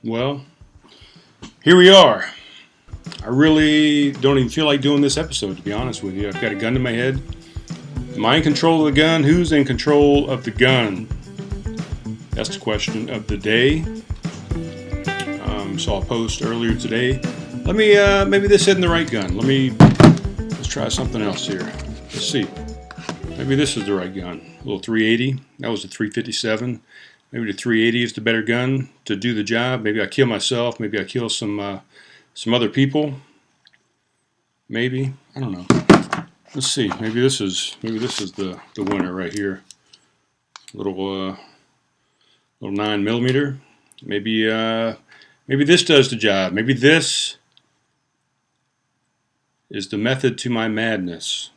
Well, here we are. I really don't even feel like doing this episode, to be honest with you. I've got a gun to my head. Am I in control of the gun? Who's in control of the gun? That's the question of the day. Saw a post earlier today. Let me, maybe this isn't the right gun. Let's try something else here. Let's see. Maybe this is the right gun. A little 380. That was a 357. Maybe the 380 is the better gun to do the job. Maybe I kill myself. Maybe I kill some other people. Maybe, I don't know. Let's see. Maybe this is the winner right here. Little 9mm. Maybe this does the job. Maybe this is the method to my madness.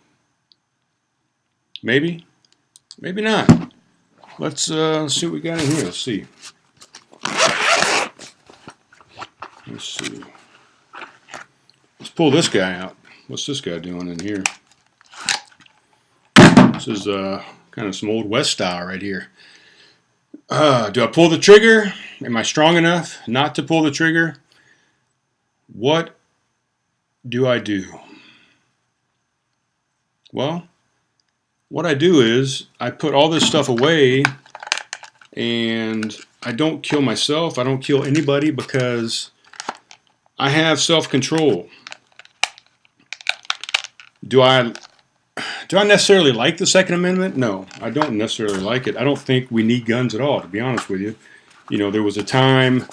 Maybe not. Let's see what we got in here. Let's see. Let's pull this guy out. What's this guy doing in here? This is kind of some old West style right here. Do I pull the trigger? Am I strong enough not to pull the trigger? What do I do? Well, what I do is I put all this stuff away and I don't kill myself. I don't kill anybody because I have self-control. Do I necessarily like the Second Amendment? No, I don't necessarily like it. I don't think we need guns at all, to be honest with you. You know, there was a time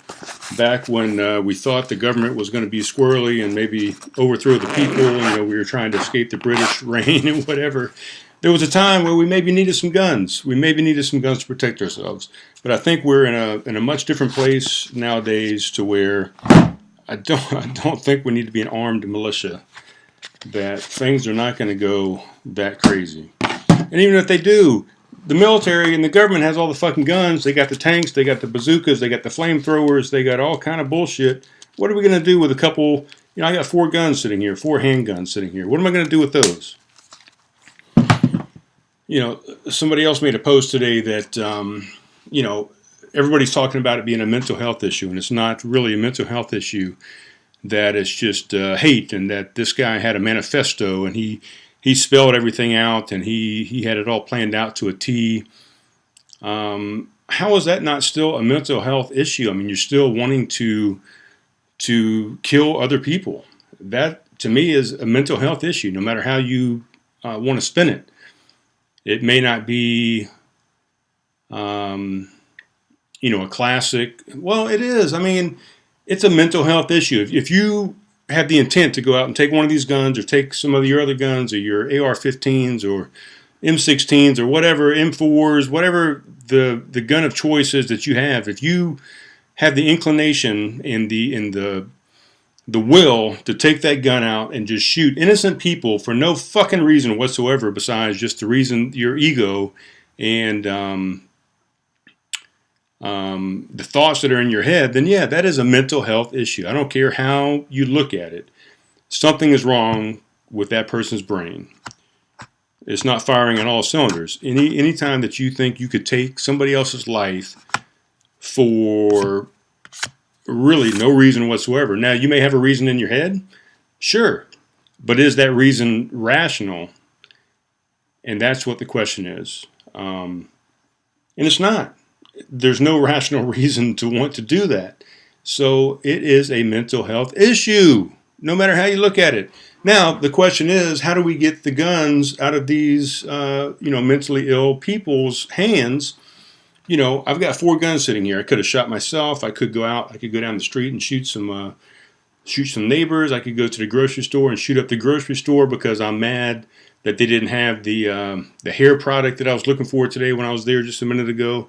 back when we thought the government was going to be squirrely and maybe overthrow the people. You know, we were trying to escape the British reign and whatever. There was a time where we maybe needed some guns. We maybe needed some guns to protect ourselves. But I think we're in a much different place nowadays to where I don't think we need to be an armed militia. That things are not going to go that crazy. And even if they do, the military and the government has all the fucking guns. They got the tanks, they got the bazookas, they got the flamethrowers, they got all kind of bullshit. What are we going to do with a couple? You know, I got 4 guns sitting here, 4 handguns sitting here. What am I going to do with those? You know, somebody else made a post today that, you know, everybody's talking about it being a mental health issue, and it's not really a mental health issue. That it's just hate, and that this guy had a manifesto, and he spelled everything out, and he had it all planned out to a T. How is that not still a mental health issue? I mean, you're still wanting to kill other people. That, to me, is a mental health issue, no matter how you want to spin it. It may not be, you know, a classic. Well, it is. I mean, it's a mental health issue. If you have the intent to go out and take one of these guns or take some of your other guns or your AR-15s or M16s or whatever, M4s, whatever the gun of choice is that you have, if you have the inclination and the will to take that gun out and just shoot innocent people for no fucking reason whatsoever besides just the reason your ego and the thoughts that are in your head, then yeah, that is a mental health issue. I don't care how you look at it. Something is wrong with that person's brain. It's not firing on all cylinders. Any time that you think you could take somebody else's life for really no reason whatsoever. Now, you may have a reason in your head, sure, but is that reason rational? And that's what the question is. And it's not. There's no rational reason to want to do that. So it is a mental health issue, no matter how you look at it. Now, the question is, how do we get the guns out of these, you know, mentally ill people's hands? You know, I've got 4 guns sitting here. I could have shot myself. I could go out. I could go down the street and shoot some neighbors. I could go to the grocery store and shoot up the grocery store because I'm mad that they didn't have the hair product that I was looking for today when I was there just a minute ago.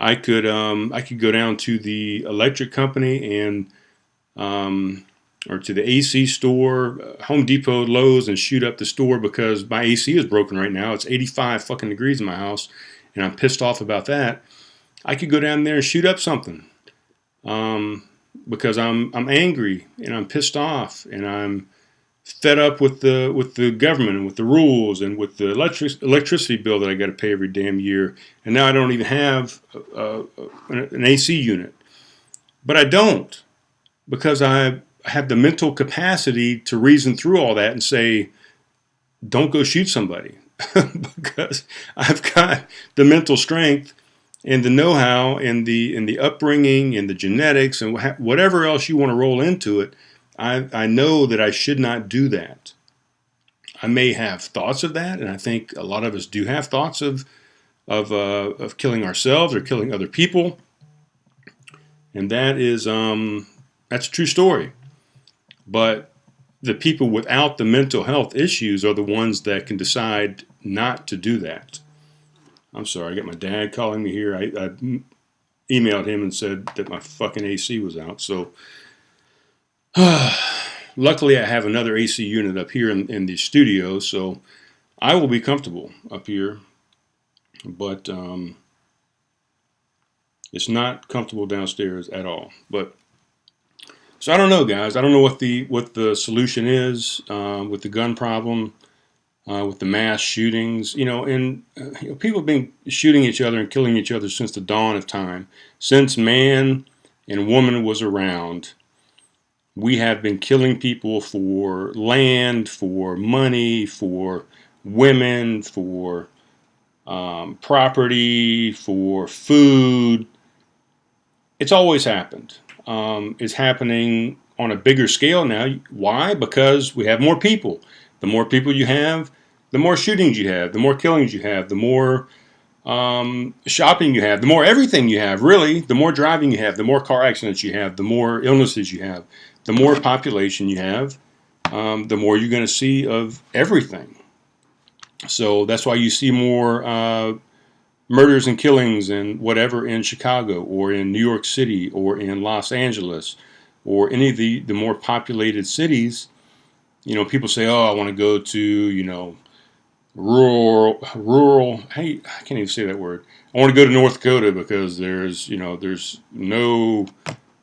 I could go down to the electric company and or to the AC store, Home Depot, Lowe's, and shoot up the store because my AC is broken right now. It's 85 fucking degrees in my house, and I'm pissed off about that. I could go down there and shoot up something because I'm angry and I'm pissed off and I'm fed up with the government and with the rules and with the electricity bill that I got to pay every damn year. And now I don't even have an AC unit. But I don't, because I have the mental capacity to reason through all that and say, don't go shoot somebody. Because I've got the mental strength and the know-how and the upbringing and the genetics and whatever else you want to roll into it. I know that I should not do that. I may have thoughts of that, and I think a lot of us do have thoughts of killing ourselves or killing other people, and that's a true story. But the people without the mental health issues are the ones that can decide not to do that. I'm sorry, I got my dad calling me here. I emailed him and said that my fucking AC was out. So luckily I have another AC unit up here in the studio, so I will be comfortable up here. But it's not comfortable downstairs at all. But so I don't know, guys. I don't know what the solution is with the gun problem. With the mass shootings, and people have been shooting each other and killing each other since the dawn of time. Since man and woman was around, we have been killing people for land, for money, for women, for property, for food. It's always happened. It's happening on a bigger scale now. Why? Because we have more people. The more people you have, the more shootings you have, the more killings you have, the more shopping you have, the more everything you have, really. The more driving you have, the more car accidents you have, the more illnesses you have, the more population you have, the more you're going to see of everything. So that's why you see more murders and killings and whatever in Chicago or in New York City or in Los Angeles or any of the more populated cities. People say, oh, I want to go to, rural, hey, I can't even say that word. I want to go to North Dakota because there's no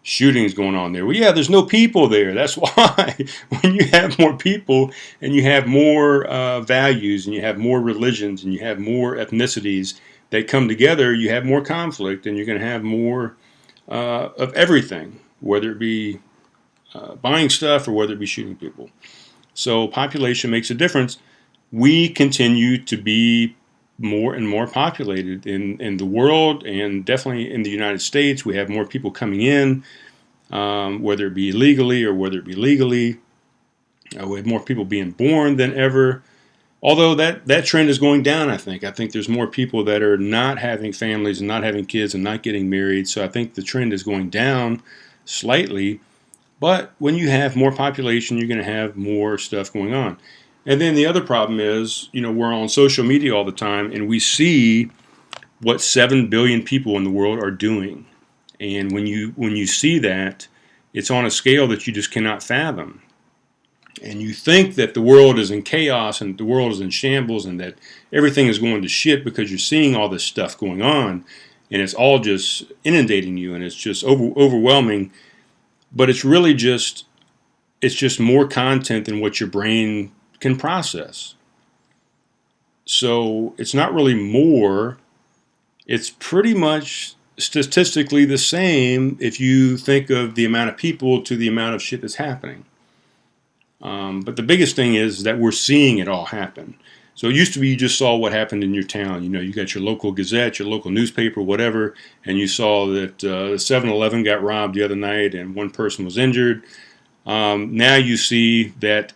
shootings going on there. Well, yeah, there's no people there. That's why. When you have more people and you have more values and you have more religions and you have more ethnicities that come together, you have more conflict and you're going to have more of everything, whether it be buying stuff or whether it be shooting people. So population makes a difference. We continue to be more and more populated in the world, and definitely in the United States. We have more people coming in, whether it be illegally or whether it be legally. We have more people being born than ever. Although that trend is going down, I think. I think there's more people that are not having families and not having kids and not getting married. So I think the trend is going down slightly. But when you have more population, you're going to have more stuff going on. And then the other problem is, we're on social media all the time, and we see what 7 billion people in the world are doing. And when you see that, it's on a scale that you just cannot fathom. And you think that the world is in chaos and the world is in shambles and that everything is going to shit because you're seeing all this stuff going on, and it's all just inundating you, and it's just overwhelming. But it's really just more content than what your brain can process. So it's not really more. It's pretty much statistically the same if you think of the amount of people to the amount of shit that's happening. But the biggest thing is that we're seeing it all happen. So it used to be you just saw what happened in your town. You got your local gazette, your local newspaper, whatever, and you saw that 7-Eleven got robbed the other night and one person was injured. Now you see that,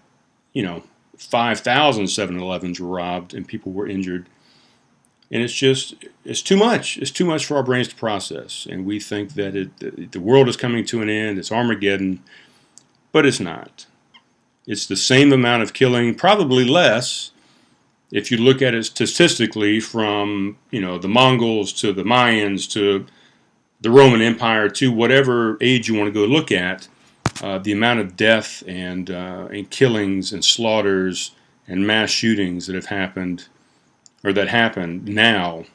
5,000 7-Elevens were robbed and people were injured. And it's too much. It's too much for our brains to process. And we think that the world is coming to an end. It's Armageddon. But it's not. It's the same amount of killing, probably less, if you look at it statistically from, the Mongols to the Mayans to the Roman Empire to whatever age you want to go look at. The amount of death and killings and slaughters and mass shootings that have happened or that happen now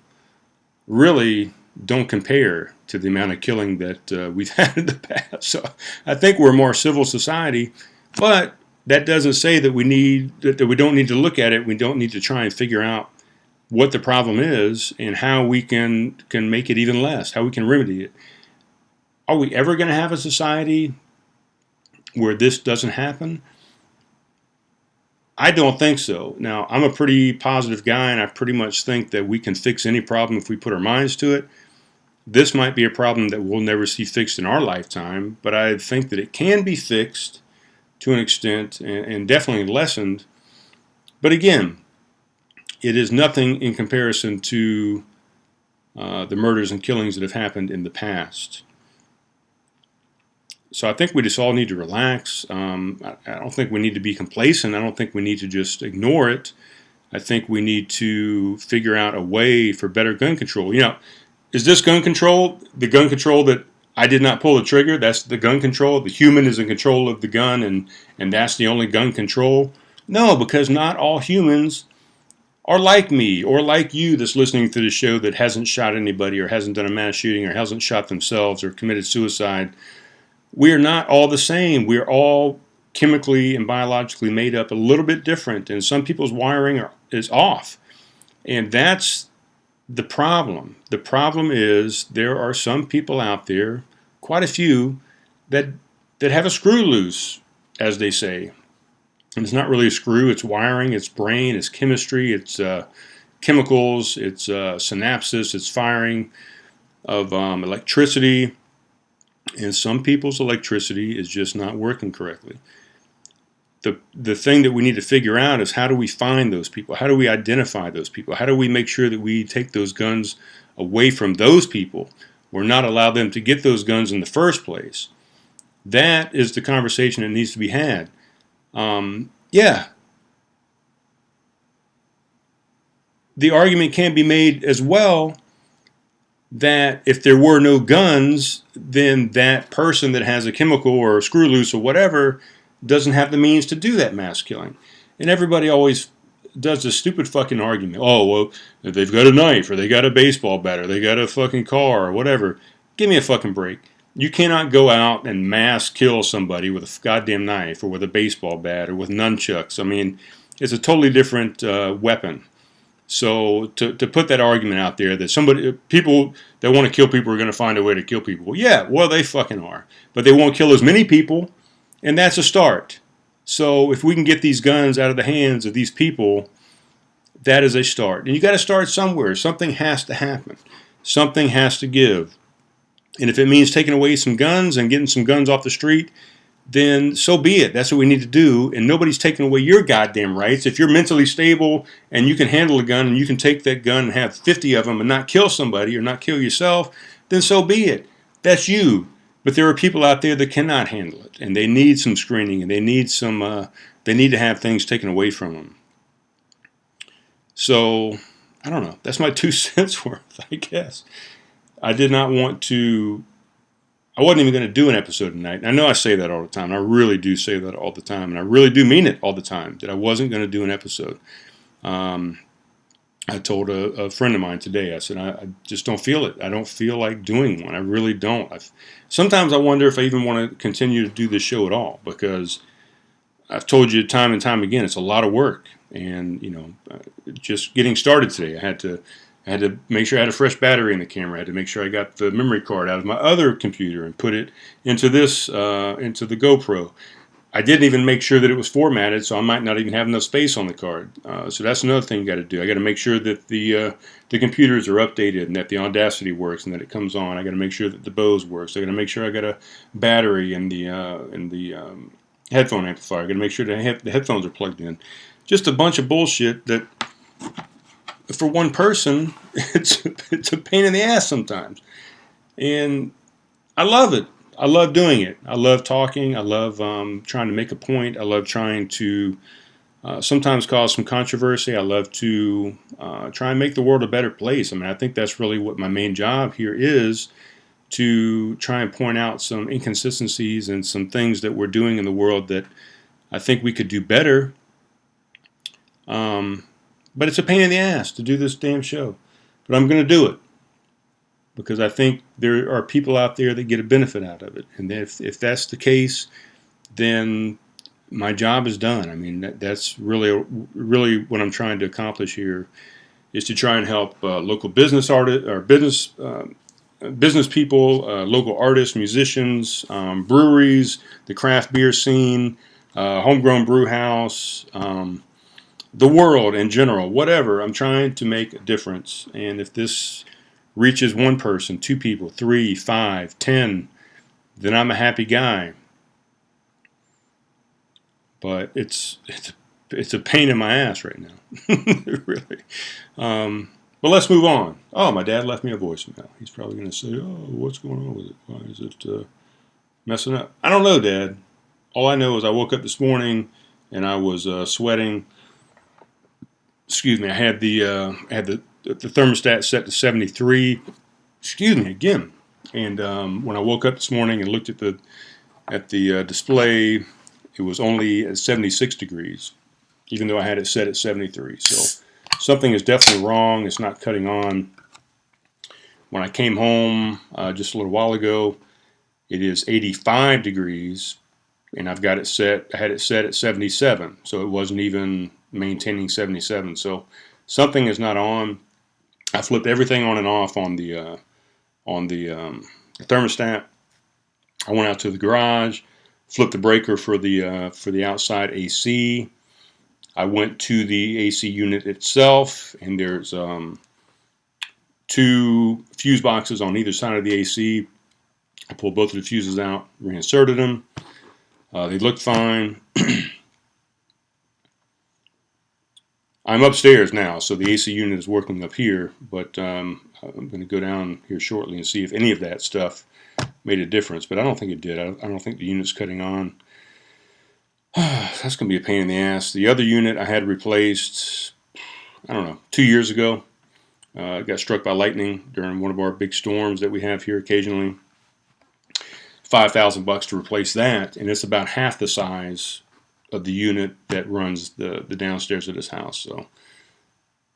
really don't compare to the amount of killing that we've had in the past. So I think we're a more civil society, but that doesn't say that we don't need to look at it. We don't need to try and figure out what the problem is and how we can make it even less, how we can remedy it. Are we ever going to have a society where this doesn't happen? I don't think so. Now, I'm a pretty positive guy, and I pretty much think that we can fix any problem if we put our minds to it. This might be a problem that we'll never see fixed in our lifetime, but I think that it can be fixed to an extent and definitely lessened. But again, it is nothing in comparison to the murders and killings that have happened in the past. So I think we just all need to relax. I don't think we need to be complacent. I don't think we need to just ignore it. I think we need to figure out a way for better gun control. You know, is this gun control the gun control that I did not pull the trigger? That's the gun control. The human is in control of the gun, and that's the only gun control? No, because not all humans are like me or like you that's listening to the show that hasn't shot anybody or hasn't done a mass shooting or hasn't shot themselves or committed suicide. We are not all the same. We're all chemically and biologically made up a little bit different, and some people's wiring is off. And that's the problem. The problem is there are some people out there, quite a few, that have a screw loose, as they say. And it's not really a screw, it's wiring, it's brain, it's chemistry, it's chemicals, it's synapses, it's firing of electricity. And some people's electricity is just not working correctly. The thing that we need to figure out is, how do we find those people? How do we identify those people? How do we make sure that we take those guns away from those people or not allow them to get those guns in the first place? That is the conversation that needs to be had. Yeah. The argument can be made as well that if there were no guns, then that person that has a chemical or a screw loose or whatever doesn't have the means to do that mass killing. And everybody always does this stupid fucking argument. Oh, well, if they've got a knife or they got a baseball bat or they got a fucking car or whatever. Give me a fucking break. You cannot go out and mass kill somebody with a goddamn knife or with a baseball bat or with nunchucks. I mean, it's a totally different weapon. So to put that argument out there that people that want to kill people are going to find a way to kill people. Yeah, well, they fucking are. But they won't kill as many people, and that's a start. So if we can get these guns out of the hands of these people, that is a start. And you got to start somewhere. Something has to happen. Something has to give. And if it means taking away some guns and getting some guns off the street, then so be it. That's what we need to do. And nobody's taking away your goddamn rights. If you're mentally stable and you can handle a gun and you can take that gun and have 50 of them and not kill somebody or not kill yourself, then so be it. That's you. But there are people out there that cannot handle it, and they need some screening, and they need to have things taken away from them. So I don't know. That's my 2 cents worth, I guess. I did not want to. I wasn't even going to do an episode tonight. I know I say that all the time. I really do say that all the time. And I really do mean it all the time, that I wasn't going to do an episode. I told a friend of mine today, I said, I just don't feel it. I don't feel like doing one. I really don't. Sometimes I wonder if I even want to continue to do this show at all, because I've told you time and time again, it's a lot of work. And, just getting started today, I had to make sure I had a fresh battery in the camera. I had to make sure I got the memory card out of my other computer and put it into into the GoPro. I didn't even make sure that it was formatted, so I might not even have enough space on the card. So that's another thing you got to do. I got to make sure that the computers are updated and that the Audacity works and that it comes on. I got to make sure that the Bose works. I got to make sure I got a battery in the headphone amplifier. I got to make sure that the headphones are plugged in. Just a bunch of bullshit that, for one person, it's a pain in the ass sometimes. And I love it. I love doing it. I love talking. I love trying to make a point. I love trying to sometimes cause some controversy. I love to try and make the world a better place. I mean, I think that's really what my main job here is, to try and point out some inconsistencies and some things that we're doing in the world that I think we could do better. But it's a pain in the ass to do this damn show. But I'm going to do it, because I think there are people out there that get a benefit out of it. And if that's the case, then my job is done. I mean, that's really what I'm trying to accomplish here, is to try and help local business artists or business business people, local artists, musicians, breweries, the craft beer scene, homegrown brew house, the world in general, whatever. I'm trying to make a difference. And if this reaches one person, two people, 3, 5, 10, then I'm a happy guy. But it's a pain in my ass right now, really. But let's move on. Oh, my dad left me a voicemail. He's probably going to say, "Oh, what's going on with it? Why is it messing up?" I don't know, Dad. All I know is I woke up this morning and I was sweating. Excuse me. I had the thermostat set to 73. Excuse me again. And when I woke up this morning and looked at the display, it was only at 76 degrees, even though I had it set at 73. So something is definitely wrong. It's not cutting on. When I came home just a little while ago, it is 85 degrees, and I've got it set. I had it set at 77, so it wasn't even maintaining 77. So something is not on. I flipped everything on and off on the thermostat. I went out to the garage, flipped the breaker for the outside AC. I went to the AC unit itself, and there's 2 fuse boxes on either side of the AC. I pulled both of the fuses out, reinserted them. They looked fine. I'm upstairs now, so the AC unit is working up here, but I'm going to go down here shortly and see if any of that stuff made a difference, but I don't think it did. I don't think the unit's cutting on. That's going to be a pain in the ass. The other unit I had replaced, I don't know, 2 years ago. Got struck by lightning during one of our big storms that we have here occasionally. $5,000 to replace that, and it's about half the size of the unit that runs the downstairs of this house. So,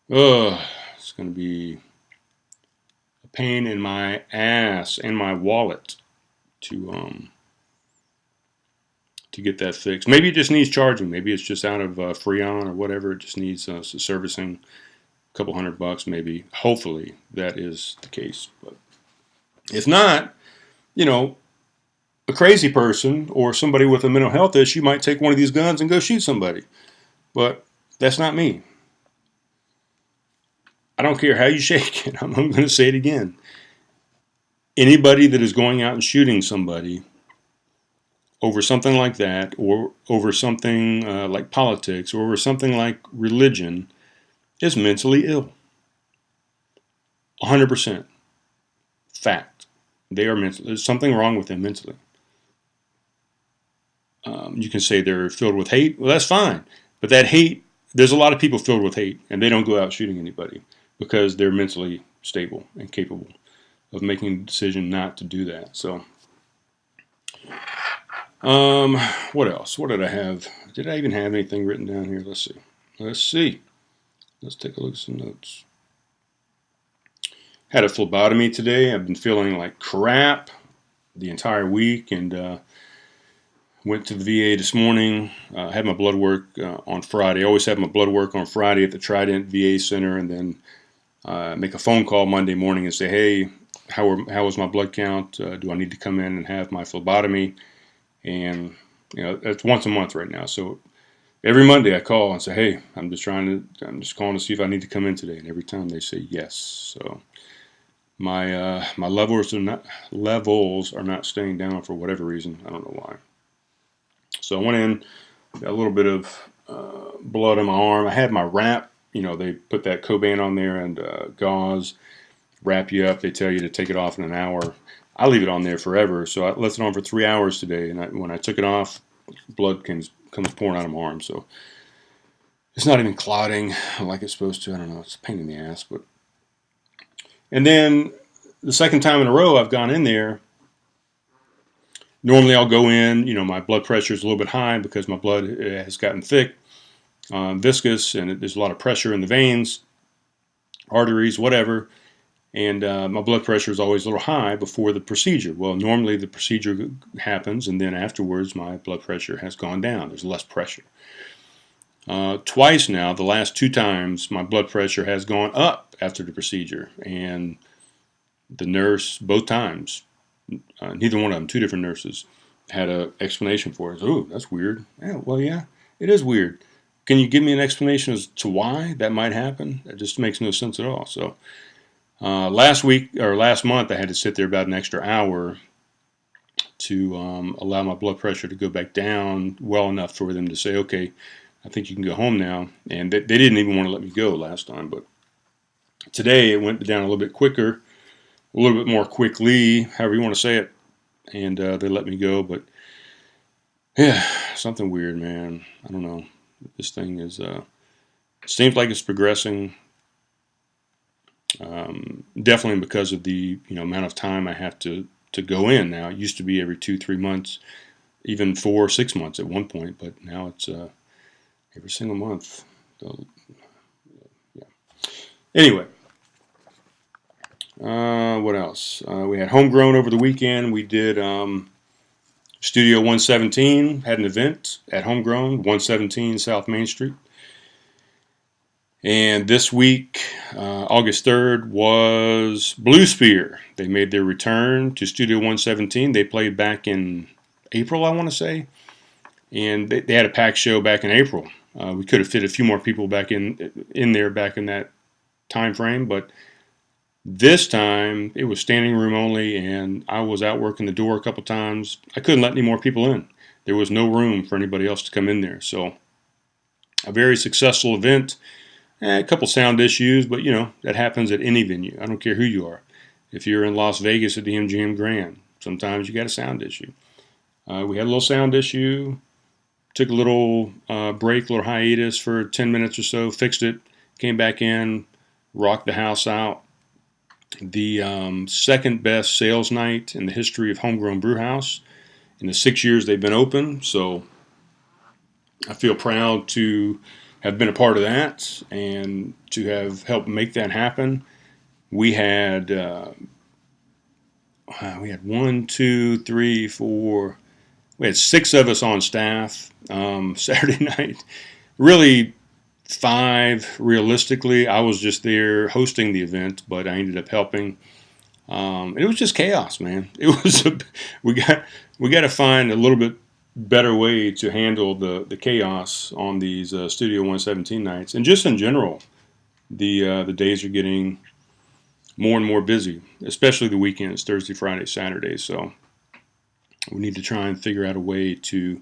it's going to be a pain in my ass and my wallet to get that fixed. Maybe it just needs charging. Maybe it's just out of Freon or whatever. It just needs servicing. A couple $100 maybe. Hopefully that is the case. But if not, a crazy person or somebody with a mental health issue might take one of these guns and go shoot somebody. But that's not me. I don't care how you shake it. I'm going to say it again. Anybody that is going out and shooting somebody over something like that, or over something like politics, or over something like religion, is mentally ill. 100%. Fact. They are mental. There's something wrong with them mentally. You can say they're filled with hate. Well, that's fine. But that hate, there's a lot of people filled with hate, and they don't go out shooting anybody because they're mentally stable and capable of making a decision not to do that. So, what else? What did I have? Did I even have anything written down here? Let's see. Let's take a look at some notes. Had a phlebotomy today. I've been feeling like crap the entire week, and went to the VA this morning. Had my blood work on Friday. I always have my blood work on Friday at the Trident VA Center, and then make a phone call Monday morning and say, "Hey, how was my blood count? Do I need to come in and have my phlebotomy?" And it's once a month right now. So every Monday I call and say, "Hey, I'm just calling to see if I need to come in today." And every time they say yes. So my levels are not staying down for whatever reason. I don't know why. So I went in, got a little bit of blood on my arm. I had my wrap. They put that Coban on there and gauze, wrap you up. They tell you to take it off in an hour. I leave it on there forever. So I left it on for 3 hours today. And when I took it off, blood comes pouring out of my arm. So it's not even clotting like it's supposed to. I don't know. It's a pain in the ass. And then the second time in a row I've gone in there. Normally I'll go in, my blood pressure is a little bit high because my blood has gotten thick, viscous, and there's a lot of pressure in the veins, arteries, whatever. And my blood pressure is always a little high before the procedure. Well, normally the procedure happens, and then afterwards my blood pressure has gone down. There's less pressure. Twice now, the last 2 times, my blood pressure has gone up after the procedure. And The nurse, both times, neither one of them, two different nurses, had an explanation for it. Oh, that's weird. Yeah, well, yeah, it is weird. Can you give me an explanation as to why that might happen? It just makes no sense at all. So last month, I had to sit there about an extra hour to allow my blood pressure to go back down well enough for them to say, okay, I think you can go home now. And they didn't even want to let me go last time. But today, it went down a little bit quicker, a little bit more quickly, however you want to say it. And they let me go. But yeah, something weird, man. I don't know. This thing is, it seems like it's progressing. Definitely because of the amount of time I have to go in now. It used to be every 2-3 months, even 4 or 6 months at one point, but now it's every single month. So, yeah. Anyway, what else? We had Homegrown over the weekend. We did Studio 117, had an event at Homegrown, 117 South Main Street. And this week, August 3rd, was Blue Spear. They made their return to Studio 117. They played back in April, I want to say. And they had a packed show back in April. We could have fit a few more people back in there back in that time frame. But this time, it was standing room only, and I was out working the door a couple times. I couldn't let any more people in. There was no room for anybody else to come in there. So, a very successful event. A couple sound issues, but that happens at any venue. I don't care who you are. If you're in Las Vegas at the MGM Grand, sometimes you got a sound issue. We had a little sound issue. Took a little break, a little hiatus for 10 minutes or so. Fixed it. Came back in. Rocked the house out. The second best sales night in the history of Homegrown Brew House in the 6 years they've been open. So I feel proud to have been a part of that and to have helped make that happen. We had 1, 2, 3, 4. We had 6 of us on staff Saturday night. Really 5 realistically. I was just there hosting the event, but I ended up helping. It was just chaos, man. It was we got to find a little bit better way to handle the chaos on these Studio 117 nights, and just in general, the days are getting more and more busy, especially the weekends, Thursday, Friday, Saturday. So we need to try and figure out a way to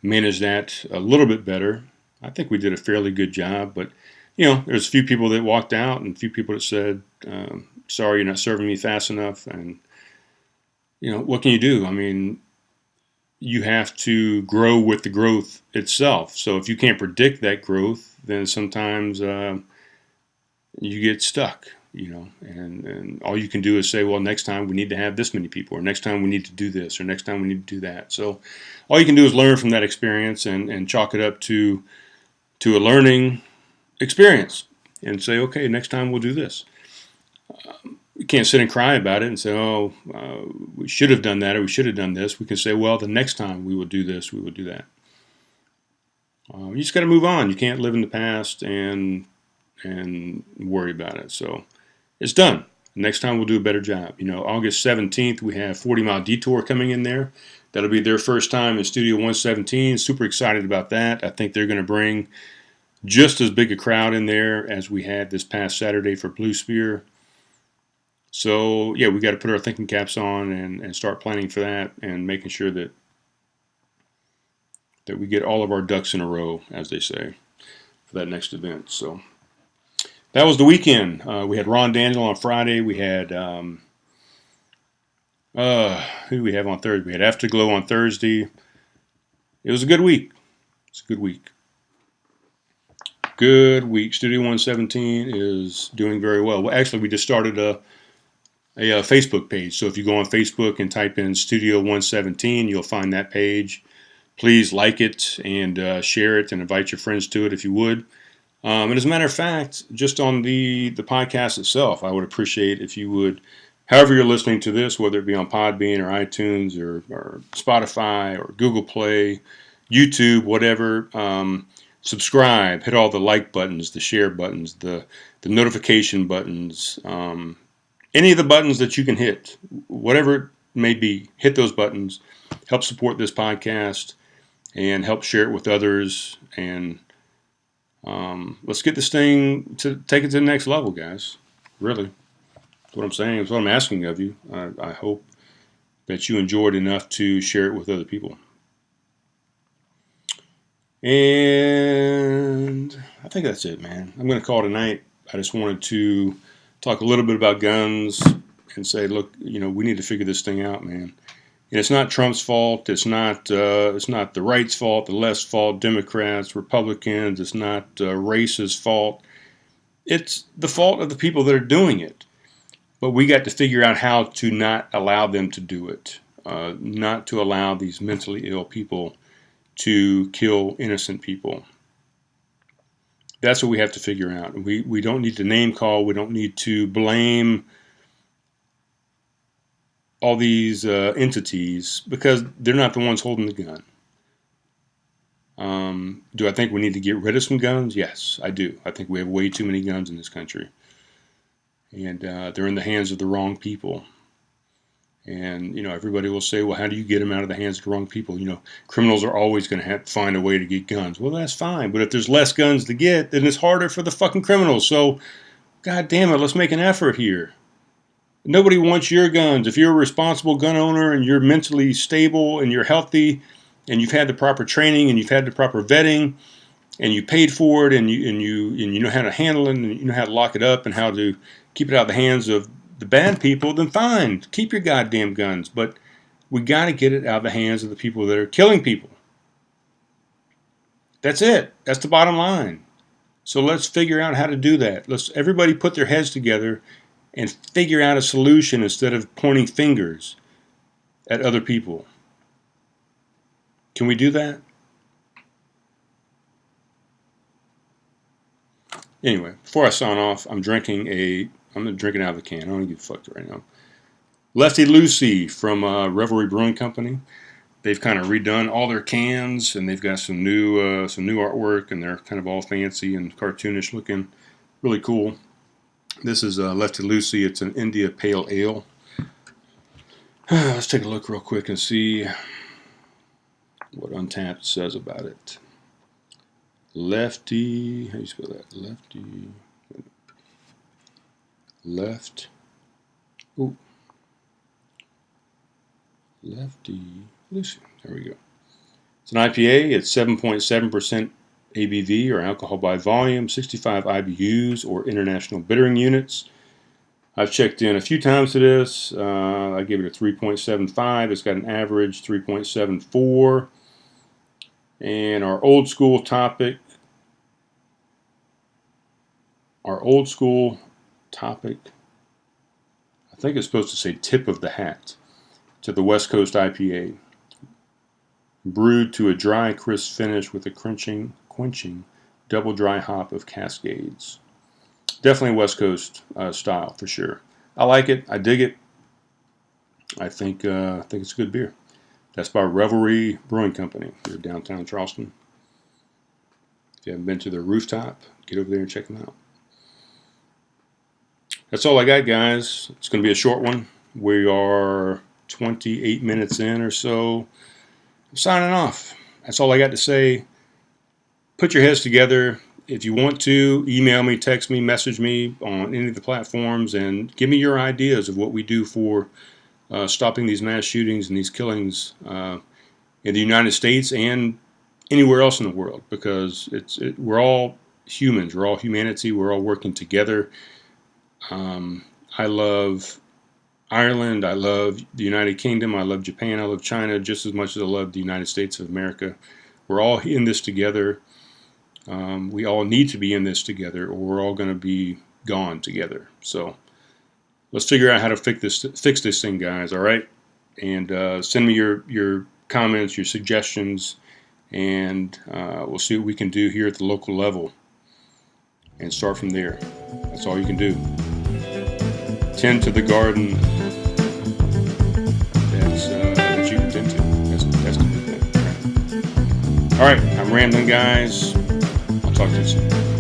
manage that a little bit better. I think we did a fairly good job, but there's a few people that walked out and a few people that said, "Sorry, you're not serving me fast enough." And what can you do? I mean, you have to grow with the growth itself. So if you can't predict that growth, then sometimes you get stuck, and all you can do is say, well, next time we need to have this many people, or next time we need to do this, or next time we need to do that. So all you can do is learn from that experience and chalk it up to a learning experience and say, okay, next time we'll do this. We can't sit and cry about it and say, oh, we should have done that or we should have done this. We can say, well, the next time we will do this, we will do that. You just got to move on. You can't live in the past and worry about it. So it's done. Next time we'll do a better job. August 17th, we have 40 Mile Detour coming in there. That'll be their first time in Studio 117. Super excited about that. I think they're going to bring just as big a crowd in there as we had this past Saturday for Blue Spear. So, yeah, we got to put our thinking caps on and start planning for that and making sure that we get all of our ducks in a row, as they say, for that next event. So that was the weekend. We had Ron Daniel on Friday. We had, who do we have on Thursday? We had Afterglow on Thursday. It was a good week. It's a good week. Good week. Studio 117 is doing very well. Well, actually, we just started a Facebook page. So if you go on Facebook and type in Studio 117, you'll find that page. Please like it and share it and invite your friends to it if you would. And as a matter of fact, just on the podcast itself, I would appreciate if you would, however you're listening to this, whether it be on Podbean or iTunes or Spotify or Google Play, YouTube, whatever, subscribe, hit all the like buttons, the share buttons, the notification buttons, Any of the buttons that you can hit, whatever it may be, hit those buttons. Help support this podcast and help share it with others. And let's get this thing to take it to the next level, guys. Really. That's what I'm saying. That's what I'm asking of you. I hope that you enjoyed enough to share it with other people. And I think that's it, man. I'm going to call it a night. I just wanted to talk a little bit about guns and say, look, we need to figure this thing out, man. And it's not Trump's fault. It's not the right's fault, the left's fault, Democrats, Republicans. It's not race's fault. It's the fault of the people that are doing it. But we got to figure out how to not allow them to do it, not to allow these mentally ill people to kill innocent people. That's what we have to figure out. We don't need to name call. We don't need to blame all these entities because they're not the ones holding the gun. Do I think we need to get rid of some guns? Yes, I do. I think we have way too many guns in this country. And they're in the hands of the wrong people. And, everybody will say, well, how do you get them out of the hands of the wrong people? Criminals are always going to have to find a way to get guns. Well, that's fine. But if there's less guns to get, then it's harder for the fucking criminals. So, God damn it, let's make an effort here. Nobody wants your guns. If you're a responsible gun owner and you're mentally stable and you're healthy and you've had the proper training and you've had the proper vetting and you paid for it and you know how to handle it and you know how to lock it up and how to keep it out of the hands of the bad people, then fine, keep your goddamn guns. But we got to get it out of the hands of the people that are killing people. That's it. That's the bottom line. So let's figure out how to do that. Let's everybody put their heads together and figure out a solution instead of pointing fingers at other people. Can we do that? Anyway, before I sign off, I'm drinking out of the can. I don't give a fuck right now. Lefty Loosey from Revelry Brewing Company. They've kind of redone all their cans, and they've got some new artwork, and they're kind of all fancy and cartoonish looking. Really cool. This is Lefty Loosey. It's an India Pale Ale. Let's take a look real quick and see what Untapped says about it. Lefty, how do you spell that? Lefty, left, ooh, Lefty Loosey. There we go. It's an IPA. It's 7.7% ABV or alcohol by volume, 65 IBUs or international bittering units. I've checked in a few times to this. I gave it a 3.75. It's got an average 3.74. And our old school topic, I think it's supposed to say tip of the hat to the West Coast IPA. Brewed to a dry, crisp finish with a quenching double dry hop of Cascades. Definitely West Coast style for sure. I like it. I dig it. I think it's a good beer. That's by Revelry Brewing Company here in downtown Charleston. If you haven't been to their rooftop, get over there and check them out. That's all I got, guys. It's going to be a short one. We are 28 minutes in or so. I'm signing off. That's all I got to say. Put your heads together. If you want to, email me, text me, message me on any of the platforms, and give me your ideas of what we do for stopping these mass shootings and these killings in the United States and anywhere else in the world, because we're all humans. We're all humanity. We're all working together. I love Ireland. I love the United Kingdom. I love Japan. I love China just as much as I love the United States of America. We're all in this together. We all need to be in this together, or we're all going to be gone together. So let's figure out how to fix this thing, guys. All right, and send me your comments, your suggestions, and we'll see what we can do here at the local level, and start from there. That's all you can do. Tend to the garden that you can tend to. That's the big thing. All right, I'm rambling, guys. I'll talk to you soon.